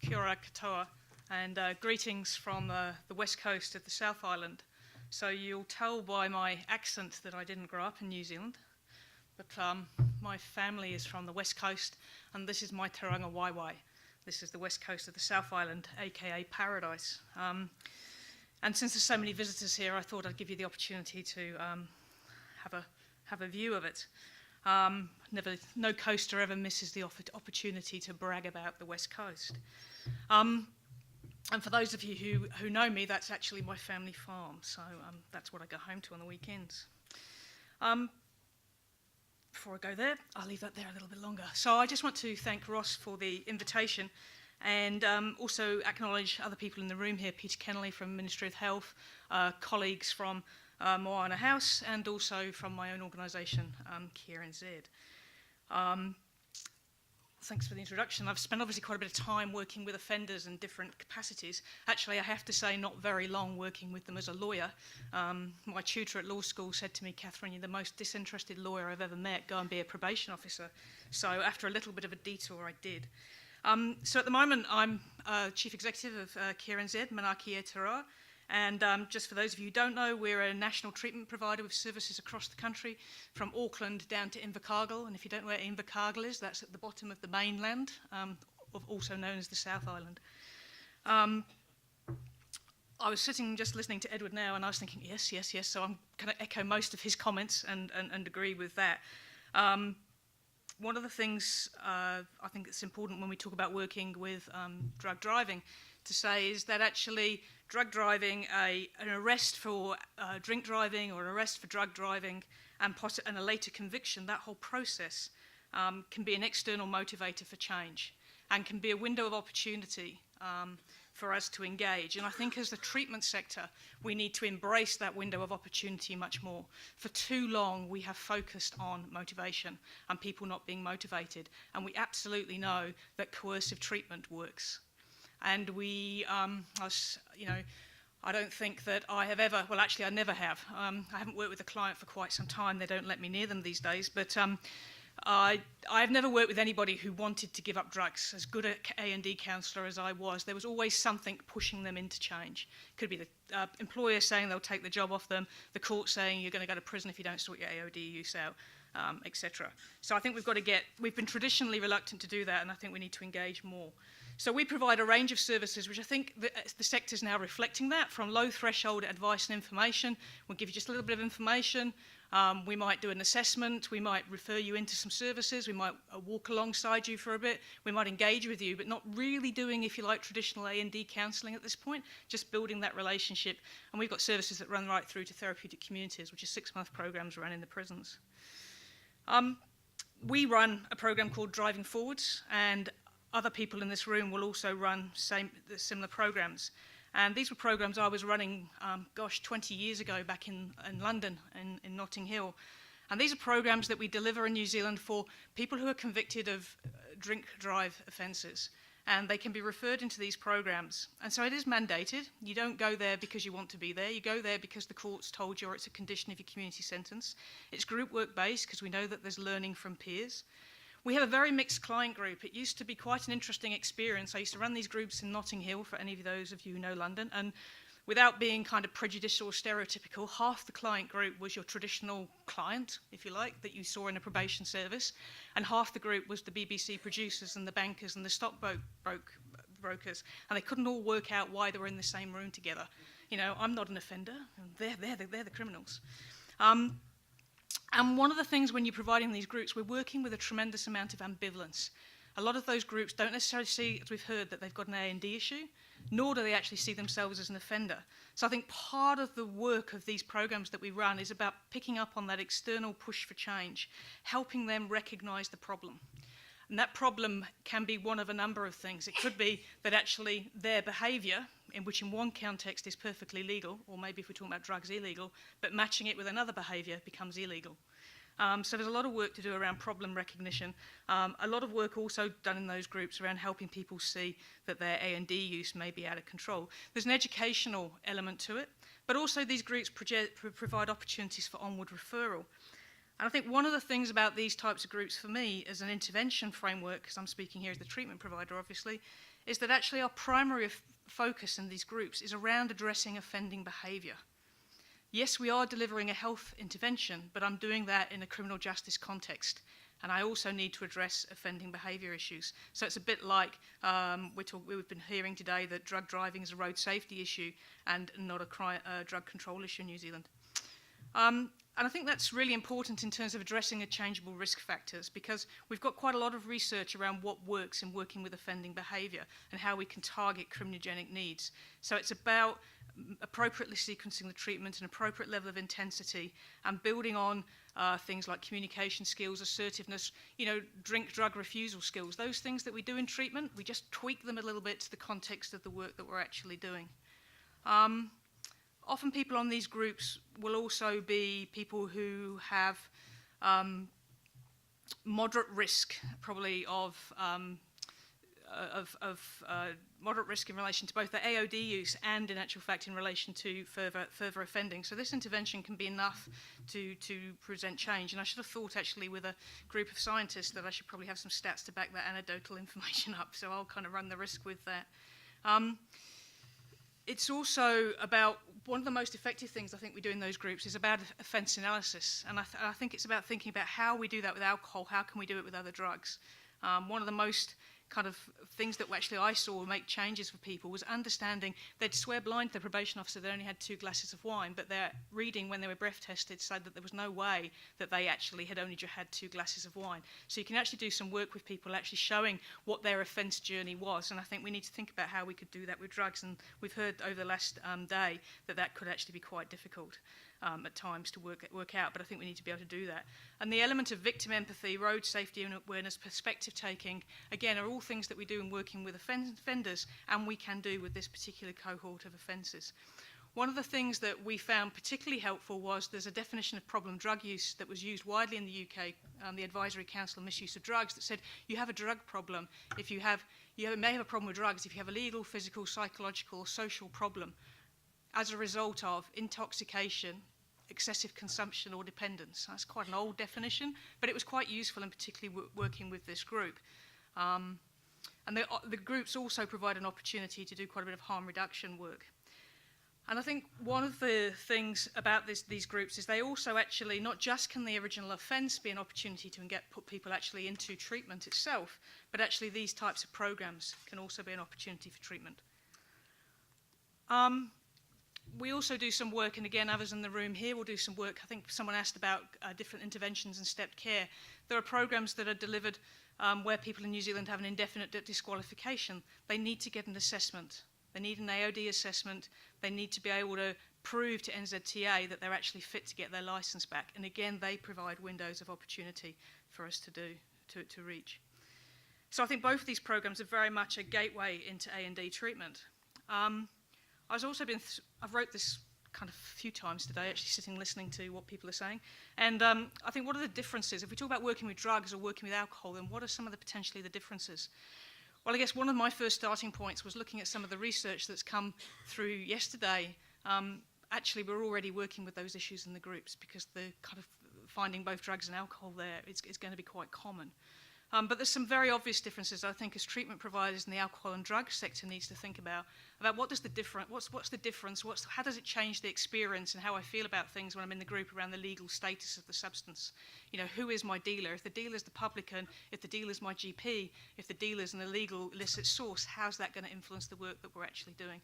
Kia ora katoa, and greetings from the west coast of the South Island. So you'll tell by my accent that I didn't grow up in New Zealand, but my family is from the west coast, and this is my te ranga waiwai. This is the west coast of the South Island, aka Paradise. And since there's so many visitors here, I thought I'd give you the opportunity to have a view of it. No coaster ever misses the opportunity to brag about the west coast. And for those of you who know me, that's actually my family farm, so that's what I go home to on the weekends. Before I go there, I'll leave that there a little bit longer. So I just want to thank Ross for the invitation, and also acknowledge other people in the room here, Peter Kennelly from Ministry of Health, colleagues from Moana House, and also from my own organisation, Kia NZ. Thanks for the introduction. I've spent obviously quite a bit of time working with offenders in different capacities. Actually, I have to say, not very long working with them as a lawyer. My tutor at law school said to me, Kathryn, you're the most disinterested lawyer I've ever met. Go and be a probation officer. So after a little bit of a detour, I did. So at the moment, I'm Chief Executive of Kia NZ, Manaaki Aotearoa. And just for those of you who don't know, we're a national treatment provider with services across the country, from Auckland down to Invercargill. And if you don't know where Invercargill is, that's at the bottom of the mainland, also known as the South Island. I was sitting just listening to Edward now, and I was thinking, yes. So I'm going to echo most of his comments and agree with that. One of the things I think that's important when we talk about working with drug driving to say is that actually drug driving, an arrest for drink driving or an arrest for drug driving and a later conviction, that whole process can be an external motivator for change and can be a window of opportunity for us to engage. And I think as the treatment sector, we need to embrace that window of opportunity much more. For too long, we have focused on motivation and people not being motivated. And we absolutely know that coercive treatment works. And I don't think that I have ever, well actually I never have. I haven't worked with a client for quite some time. They don't let me near them these days. But I've never worked with anybody who wanted to give up drugs. As good an A&D counsellor as I was, there was always something pushing them into change. Could be the employer saying they'll take the job off them, the court saying you're going to go to prison if you don't sort your AOD use out, etc. So I think we've been traditionally reluctant to do that, and I think we need to engage more. So we provide a range of services, which I think the sector is now reflecting that, from low threshold advice and information. We'll give you just a little bit of information. We might do an assessment. We might refer you into some services. We might walk alongside you for a bit. We might engage with you, but not really doing, if you like, traditional A&D counselling at this point, just building that relationship. And we've got services that run right through to therapeutic communities, which are 6-month programs run in the prisons. We run a program called Driving Forwards, and other people in this room will also run similar programs. And these were programs I was running, 20 years ago back in London, in Notting Hill. And these are programs that we deliver in New Zealand for people who are convicted of drink-drive offences. And they can be referred into these programs. And so it is mandated. You don't go there because you want to be there. You go there because the court's told you, or it's a condition of your community sentence. It's group work-based because we know that there's learning from peers. We have a very mixed client group. It used to be quite an interesting experience. I used to run these groups in Notting Hill, for any of those of you who know London, and without being kind of prejudicial or stereotypical, half the client group was your traditional client, if you like, that you saw in a probation service, and half the group was the BBC producers and the bankers and the stockbrokers, and they couldn't all work out why they were in the same room together. You know, I'm not an offender, and they're the criminals. And one of the things when you're providing these groups, we're working with a tremendous amount of ambivalence. A lot of those groups don't necessarily see, as we've heard, that they've got an A&D issue, nor do they actually see themselves as an offender. So I think part of the work of these programs that we run is about picking up on that external push for change, helping them recognise the problem. And that problem can be one of a number of things. It could be that actually their behaviour, which in one context is perfectly legal, or maybe if we're talking about drugs, illegal, but matching it with another behaviour becomes illegal. So there's a lot of work to do around problem recognition. A lot of work also done in those groups around helping people see that their A&D use may be out of control. There's an educational element to it, but also these groups provide opportunities for onward referral. And I think one of the things about these types of groups for me as an intervention framework, because I'm speaking here as the treatment provider obviously, is that actually our primary focus in these groups is around addressing offending behaviour. Yes, we are delivering a health intervention, but I'm doing that in a criminal justice context. And I also need to address offending behaviour issues. So it's a bit like we've been hearing today that drug driving is a road safety issue and not a drug control issue in New Zealand. And I think that's really important in terms of addressing the changeable risk factors, because we've got quite a lot of research around what works in working with offending behaviour and how we can target criminogenic needs. So it's about appropriately sequencing the treatment, an appropriate level of intensity, and building on things like communication skills, assertiveness, drug refusal skills. Those things that we do in treatment, we just tweak them a little bit to the context of the work that we're actually doing. Often people on these groups will also be people who have moderate risk, probably of moderate risk in relation to both the AOD use and, in actual fact, in relation to further offending. So this intervention can be enough to present change. And I should have thought, actually, with a group of scientists, that I should probably have some stats to back that anecdotal information up. So I'll kind of run the risk with that. It's also about, one of the most effective things I think we do in those groups is about offence analysis. And I think it's about thinking about how we do that with alcohol, how can we do it with other drugs. One of the most kind of things that actually I saw make changes for people was understanding they'd swear blind to the probation officer they only had 2 glasses of wine, but their reading when they were breath tested said that there was no way that they actually had only just had 2 glasses of wine. So you can actually do some work with people actually showing what their offence journey was, and I think we need to think about how we could do that with drugs, and we've heard over the last day that that could actually be quite difficult at times to work out, but I think we need to be able to do that. And the element of victim empathy, road safety and awareness, perspective taking, again, are all things that we do in working with offenders, and we can do with this particular cohort of offences. One of the things that we found particularly helpful was there's a definition of problem drug use that was used widely in the UK, the Advisory Council on Misuse of Drugs, that said you have a drug problem if you may have a problem with drugs if you have a legal, physical, psychological or social problem as a result of intoxication, excessive consumption or dependence. That's quite an old definition, but it was quite useful in particularly working with this group. And the groups also provide an opportunity to do quite a bit of harm reduction work. And I think one of the things about these groups is they also actually, not just can the original offence be an opportunity to put people actually into treatment itself, but actually these types of programs can also be an opportunity for treatment. We also do some work, and again, others in the room here will do some work. I think someone asked about different interventions and stepped care. There are programs that are delivered where people in New Zealand have an indefinite disqualification. They need to get an assessment. They need an AOD assessment. They need to be able to prove to NZTA that they're actually fit to get their licence back. And again, they provide windows of opportunity for us to reach. So I think both of these programs are very much a gateway into A&D treatment. I've wrote this kind of a few times today, actually sitting listening to what people are saying. And I think what are the differences? If we talk about working with drugs or working with alcohol, then what are some of the potentially the differences? Well, I guess one of my first starting points was looking at some of the research that's come through yesterday. Actually, we're already working with those issues in the groups because the kind of finding both drugs and alcohol there is going to be quite common. But there's some very obvious differences I think as treatment providers in the alcohol and drug sector needs to think about what's the difference, how does it change the experience and how I feel about things when I'm in the group around the legal status of the substance. Who is my dealer? If the dealer's the publican, if the dealer's my GP, if the dealer's an illegal illicit source, how's that going to influence the work that we're actually doing?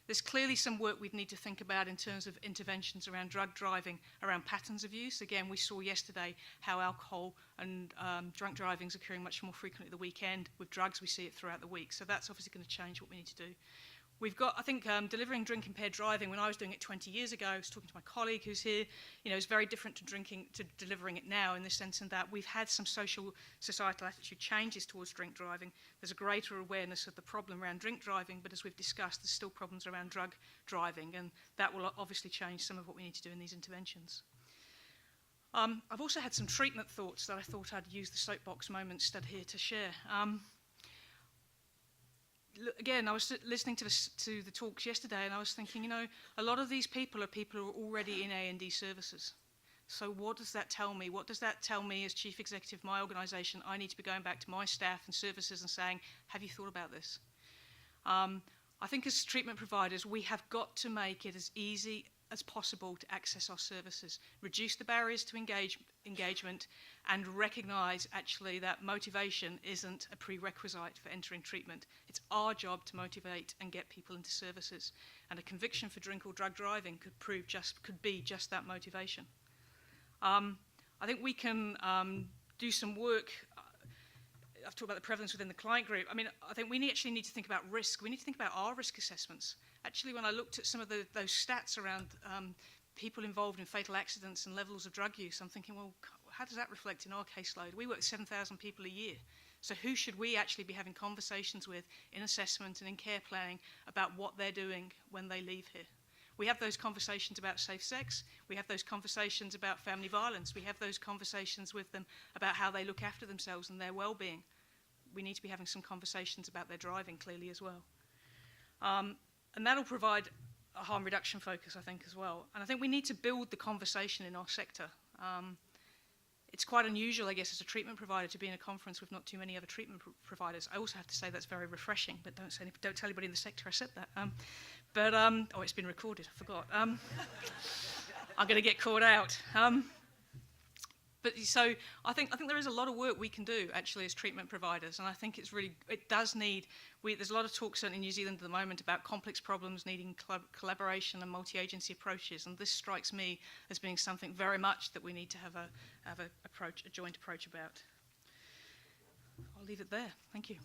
There's clearly some work we'd need to think about in terms of interventions around drug driving, around patterns of use. Again, we saw yesterday how alcohol and drunk driving is occurring much more frequently at the weekend. With drugs, we see it throughout the week. So that's obviously going to change what we need to do. We've got, I think, delivering drink-impaired driving, when I was doing it 20 years ago, I was talking to my colleague who's here, it's very different to delivering it now in the sense in that we've had some societal attitude changes towards drink driving. There's a greater awareness of the problem around drink driving, but as we've discussed, there's still problems around drug driving, and that will obviously change some of what we need to do in these interventions. I've also had some treatment thoughts that I thought I'd use the soapbox moment stood here to share. Again, I was listening to the talks yesterday and I was thinking, a lot of these people are people who are already in A&D services. So what does that tell me? What does that tell me as chief executive of my organisation? I need to be going back to my staff and services and saying, have you thought about this? I think as treatment providers, we have got to make it as easy as possible to access our services, reduce the barriers to engagement, and recognise actually that motivation isn't a prerequisite for entering treatment. It's our job to motivate and get people into services, and a conviction for drink or drug driving could be just that motivation. I think we can do some work. I've talked about the prevalence within the client group. I mean, I think we actually need to think about risk. We need to think about our risk assessments. Actually, when I looked at some of those stats around people involved in fatal accidents and levels of drug use, I'm thinking, well, how does that reflect in our caseload? We work 7,000 people a year. So who should we actually be having conversations with in assessment and in care planning about what they're doing when they leave here? We have those conversations about safe sex. We have those conversations about family violence. We have those conversations with them about how they look after themselves and their well-being. We need to be having some conversations about their driving clearly as well. And that'll provide a harm reduction focus, I think, as well. And I think we need to build the conversation in our sector. It's quite unusual, I guess, as a treatment provider to be in a conference with not too many other treatment providers. I also have to say that's very refreshing, but don't tell anybody in the sector I said that. Oh, it's been recorded, I forgot. I'm going to get caught out. But so I think there is a lot of work we can do actually as treatment providers, and I think it does need. There's a lot of talk certainly in New Zealand at the moment about complex problems needing collaboration and multi-agency approaches, and this strikes me as being something very much that we need to have a joint approach about. I'll leave it there. Thank you.